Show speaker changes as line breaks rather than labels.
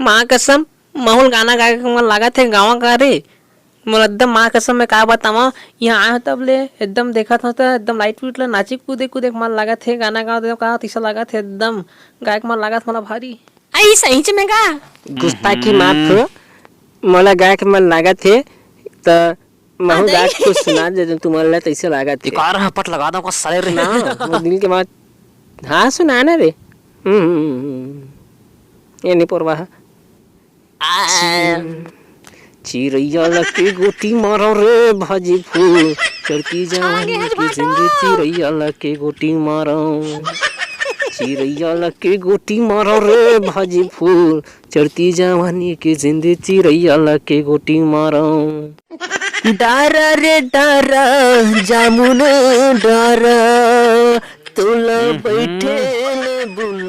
माँ कसम माहौल गाना गा के मन लगा थे गाँव का रे। मोला एकदम माँ कसम मैं का बतावा, यहाँ आया तब ले एकदम देखा था तो एकदम लाइट फीट ले नाची कूदे कूदे मन लगा थे, गाना गा दे का तीसा लगा थे एकदम गायक मन लगा था मला भारी।
आई सही च में का
गुस्ताखी माफ करो, मोला गायक मन लगा थे तो महू गा के कुछ सुना दे तुम्हारे तैसे लगा थे।
कार हपट लगा दो को साले रे
ना वो दिल के बात हाँ सुनाना रे। ये नहीं परवाह। चिड़ैया लगे गोटी मारो रे भाजी फूल चढ़ती जवानी की जिंदगी। चिड़ैया लगे गोटी मारो, चिड़ैया लगे गोटी मारो रे भाजी फूल चढ़ती जवानी की जिंदगी। चिड़ैया लगे गोटी मारो। डारा रे डारा जामुन डारा तोला बैठे ले बुल